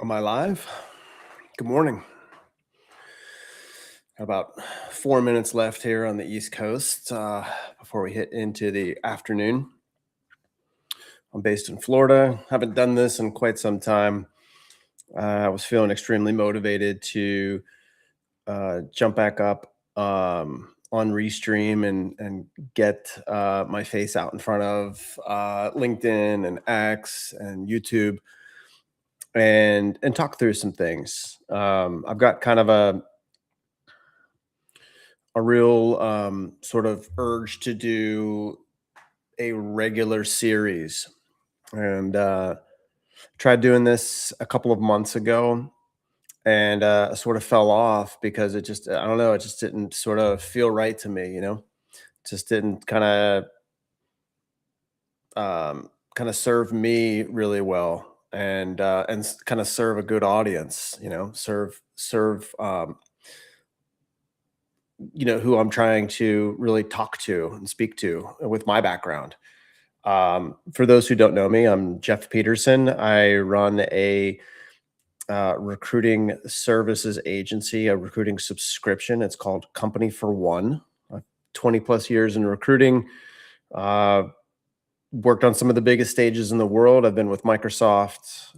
Am I live? Good morning. Got about 4 minutes left here on the East Coast before we hit into the afternoon. I'm based in Florida. Haven't done this in quite some time. I was feeling extremely motivated to jump back up on Restream and get my face out in front of LinkedIn and X and YouTube and talk through some things. I've got kind of a real sort of urge to do a regular series, and tried doing this a couple of months ago, and sort of fell off because it just, I don't know, it just didn't sort of feel right to me, just didn't kind of serve me really well, and kind of serve a good audience, serve who I'm trying to really talk to and speak to with my background. For those who don't know me, I'm Jeff Peterson. I run a recruiting services agency, a recruiting subscription. It's called Company for One. 20 plus years in recruiting. Worked on some of the biggest stages in the world. I've been with Microsoft,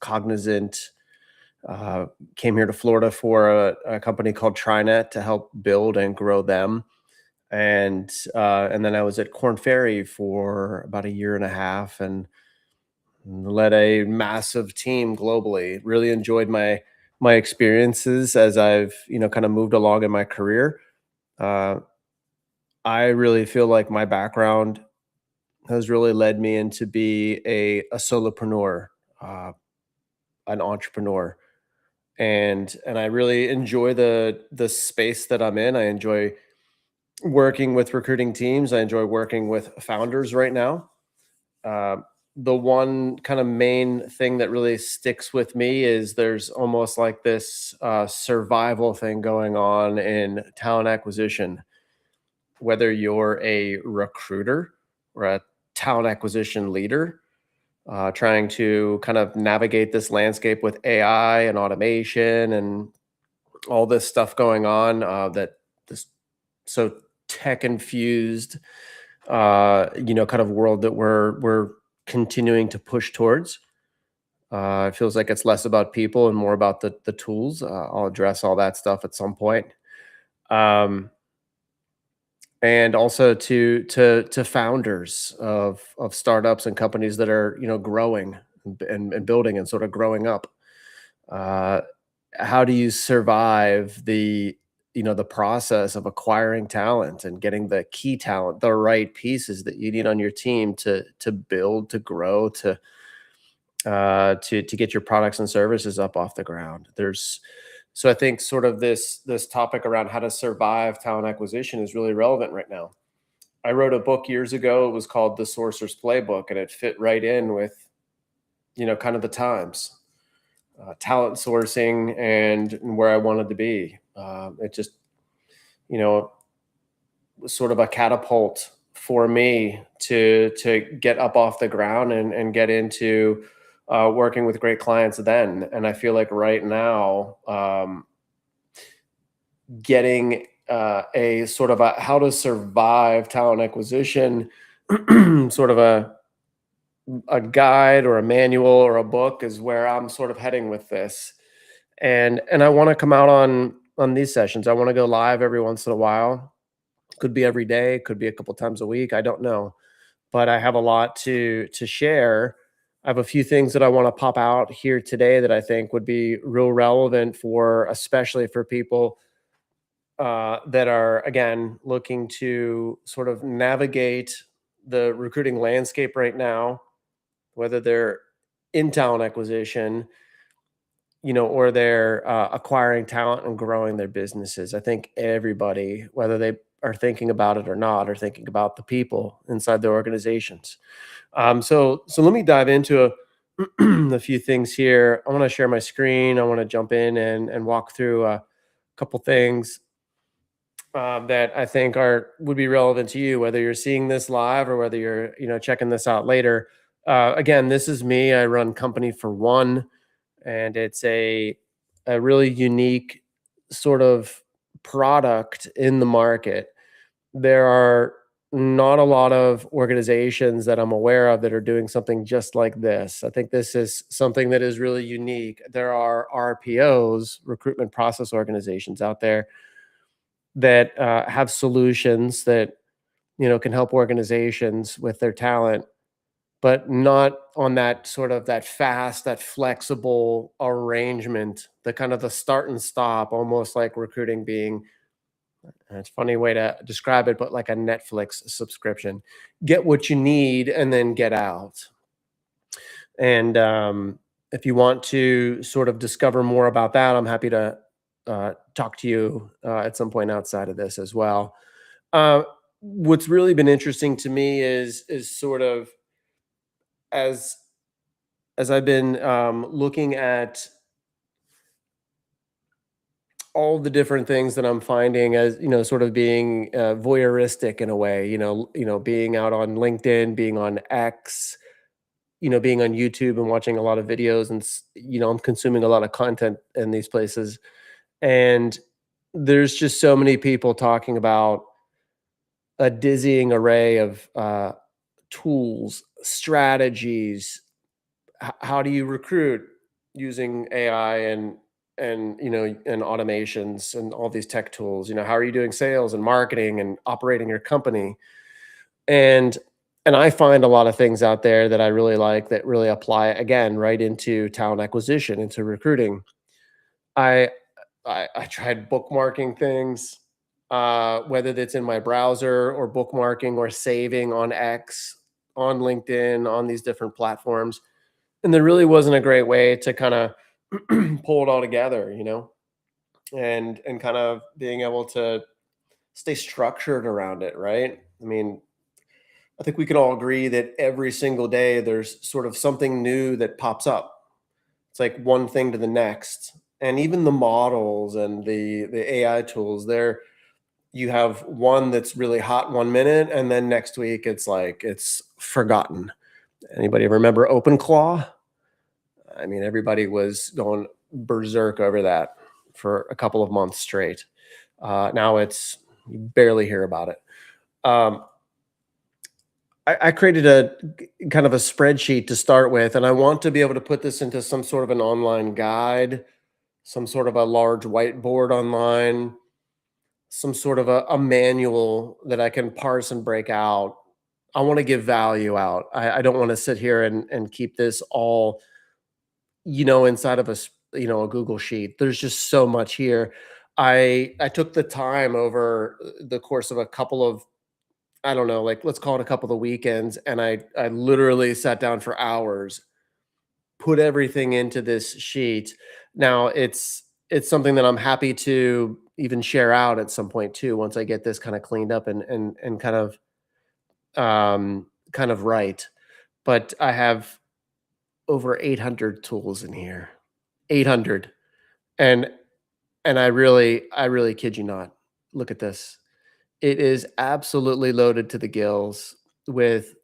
Cognizant. Came here to Florida for a company called TriNet to help build and grow them, and then I was at Korn Ferry for about a year and a half and led a massive team globally. Really enjoyed my experiences as I've kind of moved along in my career. Uh, I really feel like my background has really led me into be a solopreneur, uh, an entrepreneur, and I really enjoy the space that I'm in. I enjoy working with recruiting teams. I enjoy working with founders right now. Uh, the one kind of main thing that really sticks with me is there's almost like this survival thing going on in talent acquisition. Whether you're a recruiter or a talent acquisition leader, trying to kind of navigate this landscape with AI and automation and all this stuff going on, that this so tech infused, kind of world that we're continuing to push towards. It feels like it's less about people and more about the tools. I'll address all that stuff at some point. Um, and also to founders of startups and companies that are growing and building and sort of growing up. Uh, how do you survive the process of acquiring talent and getting the key talent, the right pieces that you need on your team to build, to grow, to get your products and services up off the ground? So I think sort of this topic around how to survive talent acquisition is really relevant right now. I wrote a book years ago. It was called The Sourcer's Playbook, and it fit right in with kind of the times. Talent sourcing and where I wanted to be. It just, was sort of a catapult for me to get up off the ground and get into working with great clients then. And I feel like right now, getting a sort of a how to survive talent acquisition, sort of a guide or a manual or a book is where I'm sort of heading with this. And I want to come out on these sessions. I want to go live every once in a while. Could be every day, could be a couple times a week. I don't know, but I have a lot to share. I have a few things that I want to pop out here today that I think would be real relevant for, especially for people that are again looking to sort of navigate the recruiting landscape right now, whether they're in talent acquisition, or they're acquiring talent and growing their businesses. I think everybody, whether they are thinking about it or not, are thinking about the people inside their organizations. So let me dive into a few things here. I want to share my screen. I want to jump in and walk through a couple things that I think would be relevant to you, whether you're seeing this live or whether you're checking this out later. Again, this is me. I run Company for One. and it's a really unique sort of product in the market. There are not a lot of organizations that I'm aware of that are doing something just like this. I think this is something that is really unique. There are RPOs, recruitment process organizations out there that have solutions that can help organizations with their talent, but not on that sort of that fast, that flexible arrangement, the kind of the start and stop, almost like recruiting being, it's a funny way to describe it, but like a Netflix subscription. Get what you need and then get out. And if you want to sort of discover more about that, I'm happy to talk to you at some point outside of this as well. Uh, what's really been interesting to me is sort of as I've been looking at all the different things that I'm finding as sort of being voyeuristic in a way. Being out on LinkedIn, being on X, being on YouTube and watching a lot of videos, and I'm consuming a lot of content in these places, and there's just so many people talking about a dizzying array of tools, strategies. How do you recruit using AI and automations and all these tech tools? How are you doing sales and marketing and operating your company? And I find a lot of things out there that I really like that really apply again right into talent acquisition, into recruiting. I I tried bookmarking things, whether that's in my browser or bookmarking or saving on X, on LinkedIn, on these different platforms. And there really wasn't a great way to kind of pull it all together, and kind of being able to stay structured around it, right? I mean, I think we can all agree that every single day there's sort of something new that pops up. It's like one thing to the next. And even the models and the AI tools, there you have one that's really hot 1 minute, and then next week it's like it's forgotten. Anybody remember OpenClaw? I mean, everybody was going berserk over that for a couple of months straight. Now it's you barely hear about it. Um, I created a kind of a spreadsheet to start with, and I want to be able to put this into some sort of an online guide, some sort of a large whiteboard online, some sort of a manual that I can parse and break out. I want to give value out. I don't want to sit here and keep this all inside of a Google sheet. There's just so much here. I took the time over the course of a couple of, I don't know, like let's call it a couple of weekends, and I literally sat down for hours, put everything into this sheet. Now it's something that I'm happy to even share out at some point too, once I get this kind of cleaned up and kind of right. But I have over 800 tools in here. 800. And I really kid you not. Look at this. It is absolutely loaded to the gills with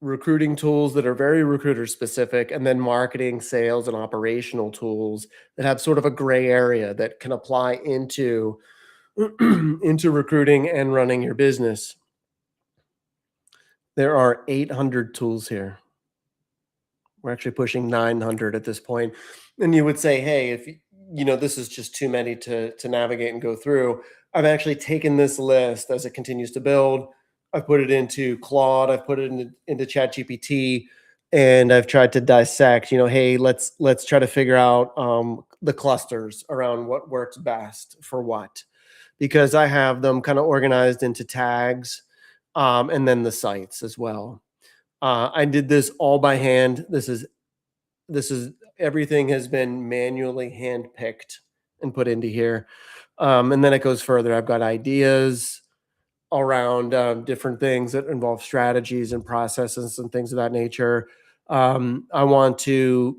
recruiting tools that are very recruiter specific, and then marketing, sales, and operational tools that have sort of a gray area that can apply into into recruiting and running your business. There are 800 tools here. We're actually pushing 900 at this point. And you would say, hey, if this is just too many to navigate and go through. I've actually taken this list as it continues to build. I've put it into Claude, I've put it into ChatGPT, and I've tried to dissect, hey, let's try to figure out the clusters around what works best for what. Because I have them kind of organized into tags, and then the sites as well. I did this all by hand. This is everything has been manually handpicked and put into here. And then it goes further. I've got ideas around different things that involve strategies and processes and things of that nature. I want to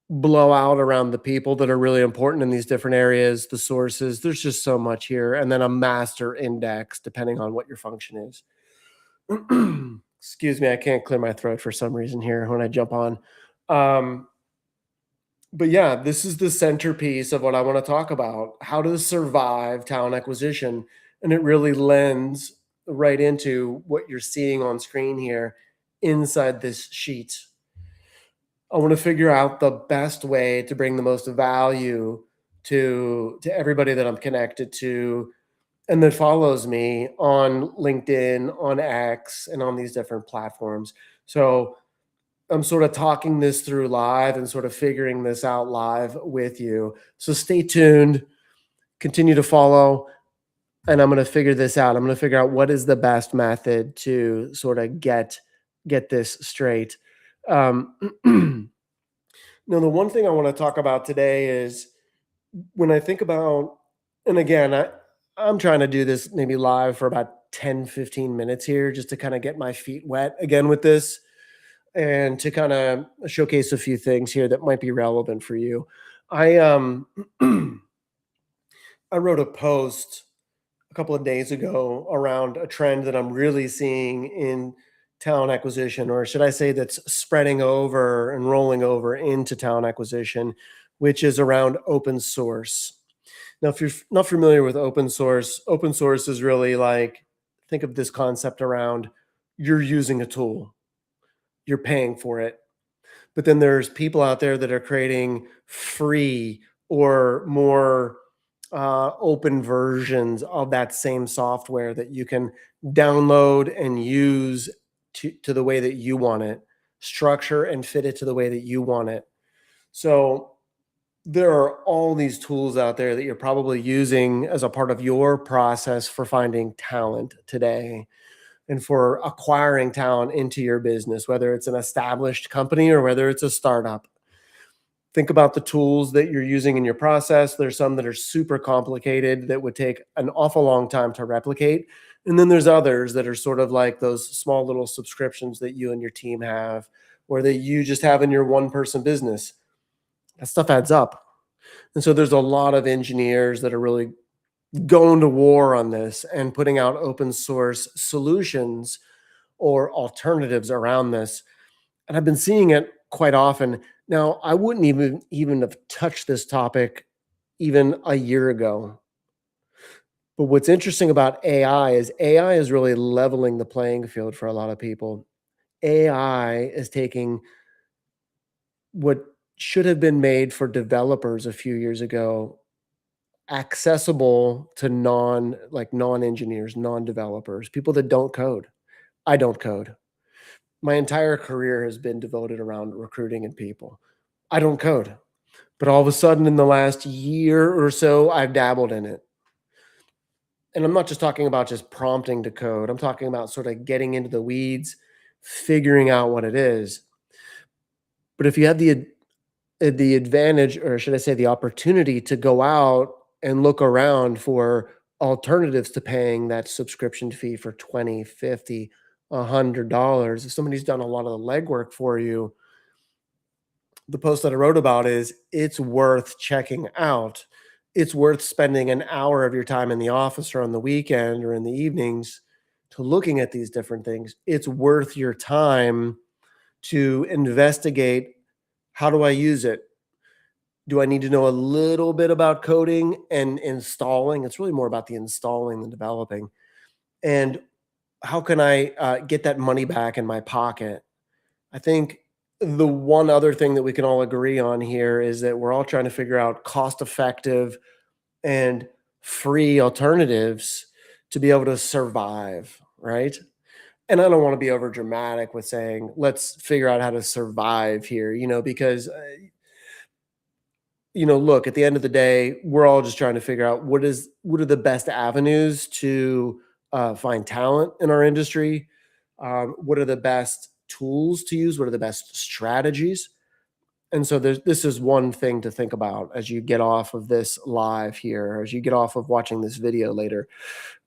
blow out around the people that are really important in these different areas, the sources. There's just so much here. And then a master index, depending on what your function is. Excuse me, I can't clear my throat for some reason here when I jump on. Um, But yeah, this is the centerpiece of what I want to talk about, how to survive talent acquisition. And it really lends right into what you're seeing on screen here inside this sheet. I want to figure out the best way to bring the most value to everybody that I'm connected to and that follows me on LinkedIn, on X, and on these different platforms. So I'm sort of talking this through live and sort of figuring this out live with you. So stay tuned, continue to follow, and I'm going to figure this out. I'm going to figure out what is the best method to sort of get this straight. Um, now, the one thing I want to talk about today is when I think about, and again, I'm trying to do this maybe live for about 10, 15 minutes here just to kind of get my feet wet again with this and to kind of showcase a few things here that might be relevant for you. I I wrote a post a couple of days ago around a trend that I'm really seeing in talent acquisition, or should I say that's spreading over and rolling over into talent acquisition, which is around open source. Now, if you're not familiar with open source is really like, think of this concept around you're using a tool, you're paying for it. But then there's people out there that are creating free or more open versions of that same software that you can download and use to the way that you want it, structure and fit it to the way that you want it. So there are all these tools out there that you're probably using as a part of your process for finding talent today and for acquiring talent into your business, whether it's an established company or whether it's a startup. Think about the tools that you're using in your process. There's some that are super complicated that would take an awful long time to replicate. And then there's others that are sort of like those small little subscriptions that you and your team have, or that you just have in your one person business. That stuff adds up. And so there's a lot of engineers that are really going to war on this and putting out open source solutions or alternatives around this. And I've been seeing it quite often. Now, I wouldn't even have touched this topic even a year ago. But what's interesting about AI is really leveling the playing field for a lot of people. AI is taking what should have been made for developers a few years ago accessible to non-engineers, non-developers, people that don't code. I don't code. My entire career has been devoted around recruiting and people. I don't code, but all of a sudden in the last year or so, I've dabbled in it. And I'm not just talking about just prompting to code. I'm talking about sort of getting into the weeds, figuring out what it is. But if you have the advantage, or should I say the opportunity to go out and look around for alternatives to paying that subscription fee for 20, 50, $100. If somebody's done a lot of the legwork for you, the post that I wrote about is it's worth checking out. It's worth spending an hour of your time in the office or on the weekend or in the evenings to looking at these different things. It's worth your time to investigate, how do I use it? Do I need to know a little bit about coding and installing? It's really more about the installing than developing. And how can I get that money back in my pocket? I think the one other thing that we can all agree on here is that we're all trying to figure out cost effective and free alternatives to be able to survive, right? And I don't want to be over dramatic with saying, let's figure out how to survive here, because look, at the end of the day, we're all just trying to figure out what are the best avenues to find talent in our industry. What are the best tools to use? What are the best strategies? And so this is one thing to think about as you get off of this live here, as you get off of watching this video later.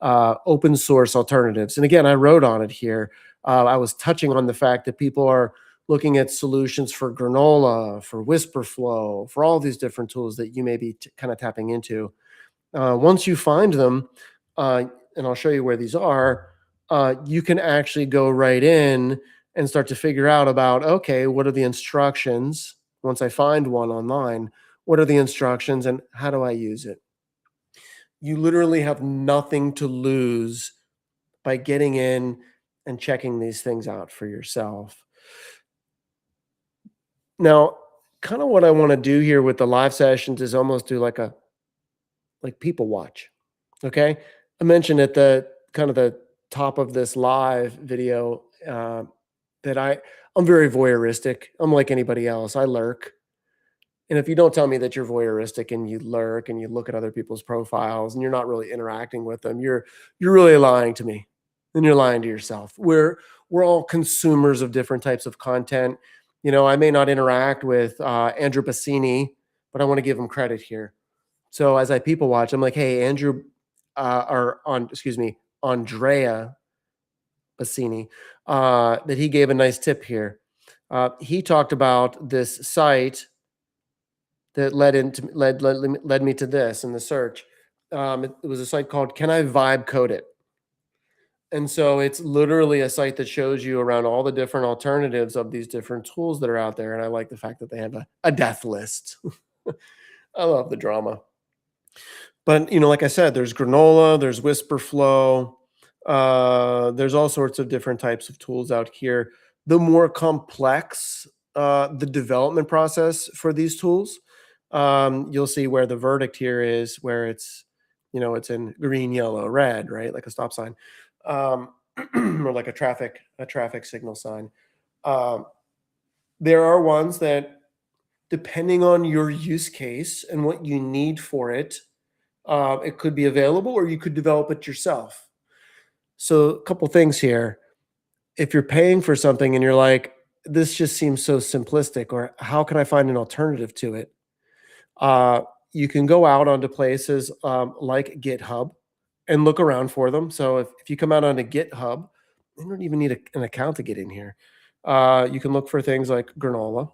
Open source alternatives. And again, I wrote on it here. I was touching on the fact that people are looking at solutions for Granola, for Whisperflow, for all these different tools that you may be kind of tapping into. Once you find them, and I'll show you where these are, you can actually go right in and start to figure out about, okay, what are the instructions? Once I find one online, what are the instructions and how do I use it? You literally have nothing to lose by getting in and checking these things out for yourself. Now, kind of what I want to do here with the live sessions is almost do like people watch. Okay. I mentioned at the kind of the top of this live video that I'm very voyeuristic. I'm like anybody else. I lurk. And if you don't tell me that you're voyeuristic and you lurk and you look at other people's profiles and you're not really interacting with them, you're really lying to me. And you're lying to yourself. We're all consumers of different types of content. I may not interact with Andrew Bassini, but I want to give him credit here. So as I people watch, I'm like, hey, Andrew, or on, excuse me, Andrea Bassini, that he gave a nice tip here. He talked about this site that led me to this in the search. It was a site called Can I Vibe Code It? And so it's literally a site that shows you around all the different alternatives of these different tools that are out there. And I like the fact that they have a death list. I love the drama. But like I said, there's Granola, there's Whisperflow, there's all sorts of different types of tools out here. The more complex the development process for these tools, you'll see where the verdict here is, where it's in green, yellow, red, right, like a stop sign, um, or like a traffic signal sign. Um, there are ones that, depending on your use case and what you need for it, it could be available or you could develop it yourself. So, a couple things here. If you're paying for something and you're like, this just seems so simplistic, or how can I find an alternative to it? Uh, you can go out onto places like GitHub and look around for them. So, if you come out onto GitHub, you don't even need an account to get in here. You can look for things like Granola,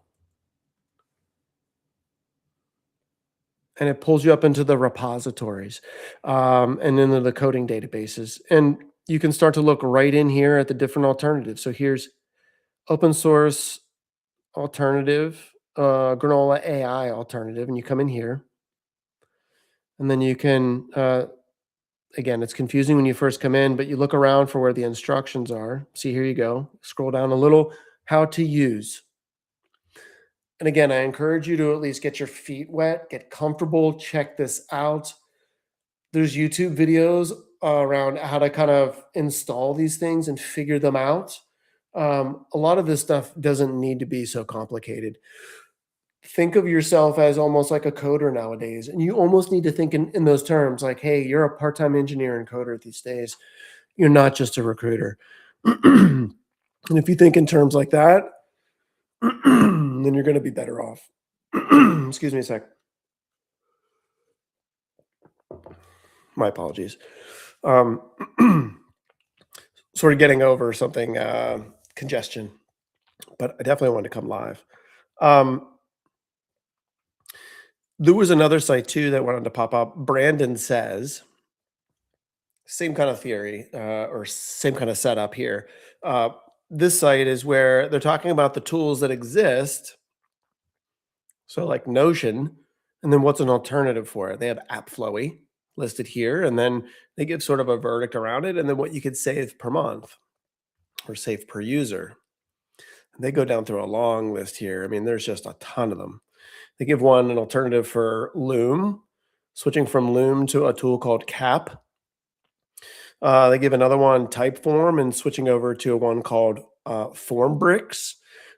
and it pulls you up into the repositories and into the coding databases. And you can start to look right in here at the different alternatives. So here's open source alternative, Granola AI alternative, and you come in here, and then you can, again, it's confusing when you first come in, but you look around for where the instructions are. See, here you go. Scroll down a little, how to use. And again, I encourage you to at least get your feet wet, get comfortable, check this out. There's YouTube videos around how to kind of install these things and figure them out. A lot of this stuff doesn't need to be so complicated. Think of yourself as almost like a coder nowadays, and you almost need to think in those terms like, hey, you're a part time engineer and coder these days. You're not just a recruiter. And if you think in terms like that, then you're going to be better off. Excuse me a sec. My apologies. Um, sort of getting over something, congestion, but I definitely wanted to come live. Um, there was another site too that wanted to pop up. Brandon Says, same kind of theory, or same kind of setup here. Uh, this site is where they're talking about the tools that exist. So like Notion, and then what's an alternative for it? They have AppFlowy listed here, and then they give sort of a verdict around it, and then what you could save per month or save per user. They go down through a long list here. I mean, there's just a ton of them. They give one an alternative for Loom, switching from Loom to a tool called Cap. They give another one Typeform and switching over to one called Formbricks.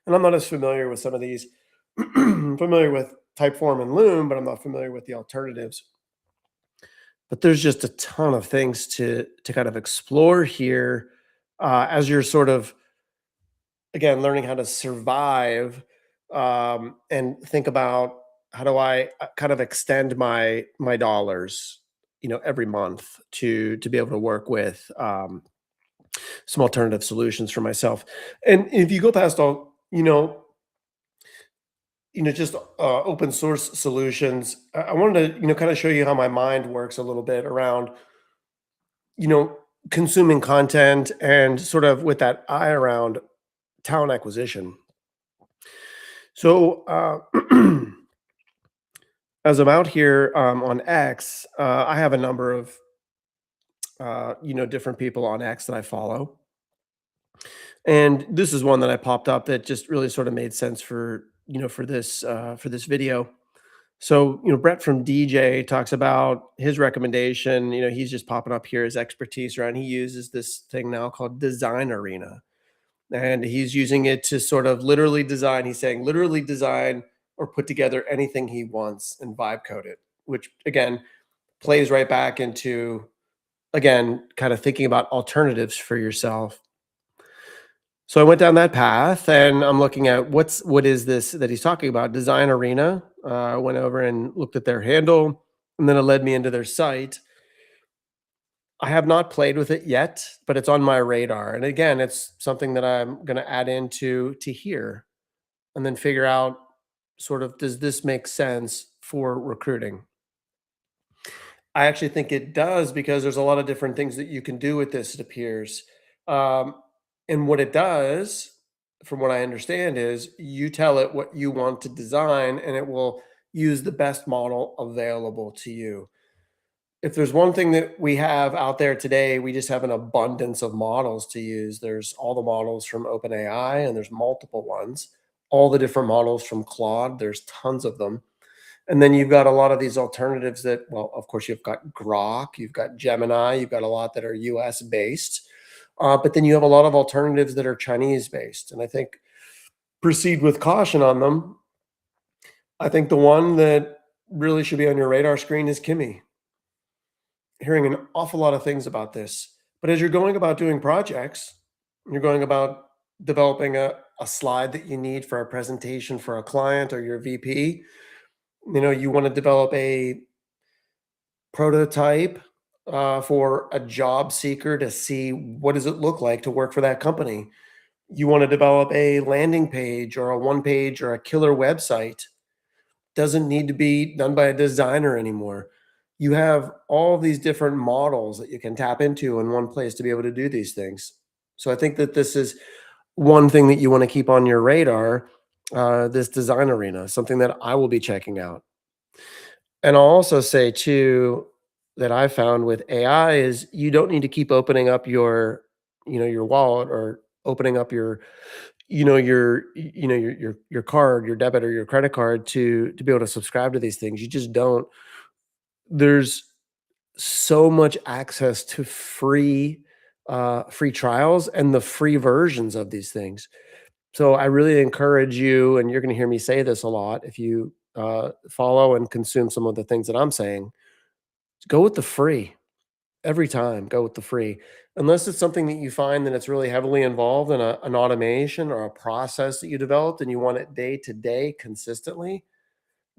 And I'm not as familiar with some of these. I'm familiar with Typeform and Loom, but I'm not familiar with the alternatives. But there's just a ton of things to kind of explore here as you're sort of, again, learning how to survive, and think about how do I kind of extend my dollars, every month to be able to work with some alternative solutions for myself. And if you go past all, just open source solutions, I wanted to, kind of show you how my mind works a little bit around, you know, consuming content and sort of with that eye around talent acquisition. So, as I'm out here on X, I have a number of different people on X that I follow, and this is one that I popped up that just really sort of made sense for for this video. So, Brett from DJ talks about his recommendation. He's just popping up here his expertise around. He uses this thing now called Design Arena, and he's using it to sort of literally design. He's saying literally design or put together anything he wants and vibe code it, which again plays right back into again kind of thinking about alternatives for yourself. So I went down that path and I'm looking at what is this that he's talking about? Design Arena. I went over and looked at their handle, and then it led me into their site. I have not played with it yet, but it's on my radar. And again, it's something that I'm going to add into to here and then figure out sort of does this make sense for recruiting? I actually think it does because there's a lot of different things that you can do with this, it appears. Um, and what it does, from what I understand, is you tell it what you want to design and it will use the best model available to you. If there's one thing that we have out there today, we just have an abundance of models to use. There's all the models from OpenAI, and there's multiple ones, all the different models from Claude, there's tons of them. And then you've got a lot of these alternatives that, well, of course, you've got Grok, you've got Gemini, you've got a lot that are US based. But then you have a lot of alternatives that are Chinese based. And I think proceed with caution on them. I think the one that really should be on your radar screen is Kimi. Hearing an awful lot of things about this. But as you're going about doing projects, you're going about developing a slide that you need for a presentation for a client or your VP. You want to develop a prototype for a job seeker to see what does it look like to work for that company. You want to develop a landing page or a one page or a killer website. Doesn't need to be done by a designer anymore. You have all these different models that you can tap into in one place to be able to do these things. So I think that this is one thing that you want to keep on your radar, this Design Arena, something that I will be checking out. And I'll also say too that I found with AI is you don't need to keep opening up your wallet or opening up your card, your debit or your credit card to be able to subscribe to these things. You just don't. There's so much access to free trials and the free versions of these things. So I really encourage you, and you're going to hear me say this a lot if you follow and consume some of the things that I'm saying. Go with the free every time. Go with the free, unless it's something that you find that it's really heavily involved in an automation or a process that you developed and you want it day to day consistently.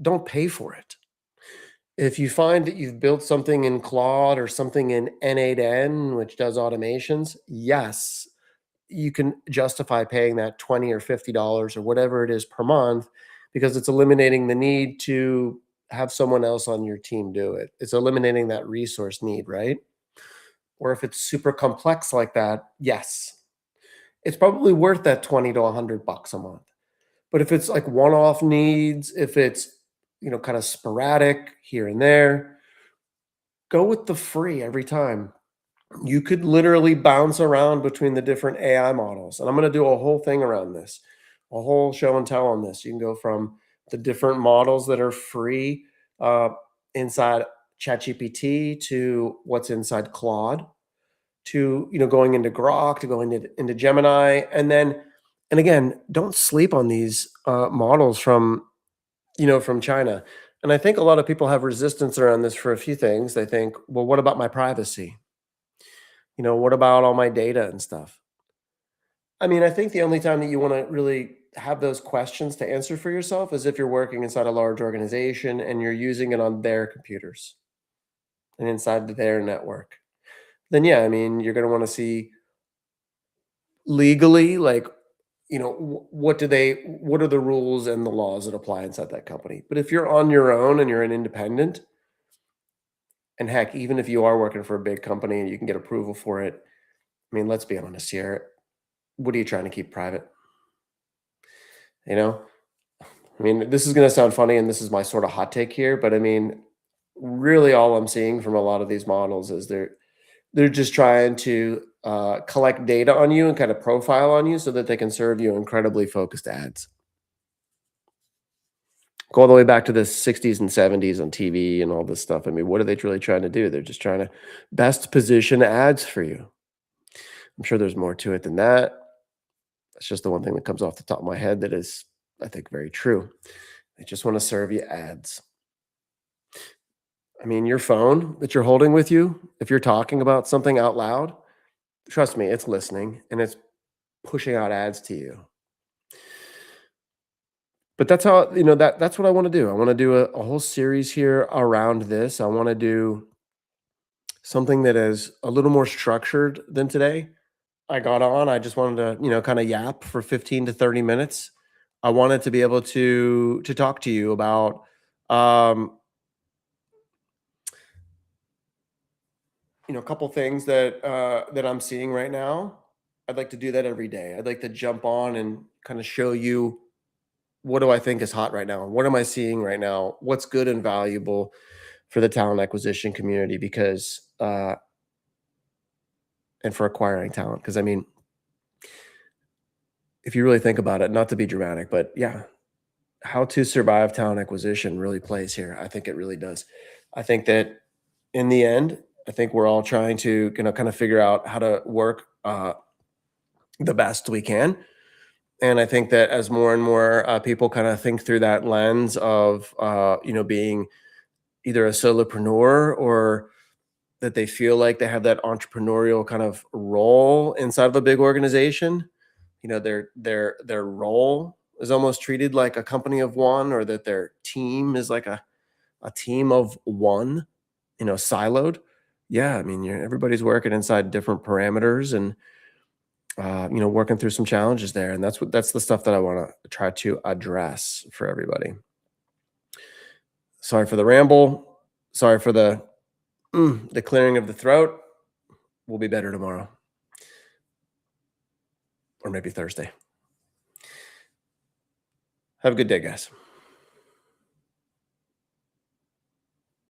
Don't pay for it. If you find that you've built something in Claude or something in N8N, which does automations, yes, you can justify paying that 20 or $50 or whatever it is per month because it's eliminating the need to have someone else on your team do it. It's eliminating that resource need, right? Or if it's super complex like that, yes, it's probably worth that 20 to $100 a month. But if it's like one-off needs, if it's kind of sporadic here and there, go with the free every time. You could literally bounce around between the different AI models. And I'm going to do a whole thing around this, a whole show and tell on this. You can go from the different models that are free uh, inside ChatGPT to what's inside Claude to going into Grok to going into Gemini, and again, don't sleep on these models from from China. And I think a lot of people have resistance around this for a few things. They think, well, what about my privacy? What about all my data and stuff? I mean, I think the only time that you want to really have those questions to answer for yourself is if you're working inside a large organization and you're using it on their computers and inside their network. Then yeah, I mean, you're going to want to see legally like what are the rules and the laws that apply inside that company. But if you're on your own and you're an independent, and heck, even if you are working for a big company and you can get approval for it, I mean, let's be honest here. What are you trying to keep private? You know, I mean, this is going to sound funny, and this is my sort of hot take here, but I mean, really, all I'm seeing from a lot of these models is they're just trying to collect data on you and kind of profile on you so that they can serve you incredibly focused ads. Go all the way back to the 60s and 70s on TV and all this stuff. I mean, what are they really trying to do? They're just trying to best position ads for you. I'm sure there's more to it than that. That's just the one thing that comes off the top of my head that is, I think, very true. They just want to serve you ads. I mean, your phone that you're holding with you, if you're talking about something out loud, trust me, it's listening and it's pushing out ads to you. But that's how, that's what I want to do. I want to do a whole series here around this. I want to do something that is a little more structured than today. I got on, I just wanted to, kind of yap for 15 to 30 minutes. I wanted to be able to talk to you about um, a couple things that I'm seeing right now. I'd like to do that every day. I'd like to jump on and kind of show you what do I think is hot right now? What am I seeing right now? What's good and valuable for the talent acquisition community because and for acquiring talent? Because I mean, if you really think about it, not to be dramatic, but yeah, how to survive talent acquisition really plays here. I think it really does. I think that in the end, I think we're all trying to kind of figure out how to work the best we can. And I think that as more and more people kind of think through that lens of being either a solopreneur or that they feel like they have that entrepreneurial kind of role inside of a big organization, their role is almost treated like a company of one, or that their team is like a team of one, siloed. Yeah, I mean, everybody's working inside different parameters and working through some challenges there, and that's the stuff that I want to try to address for everybody. Sorry for the ramble. Sorry for the clearing of the throat. We'll be better tomorrow, or maybe Thursday. Have a good day, guys.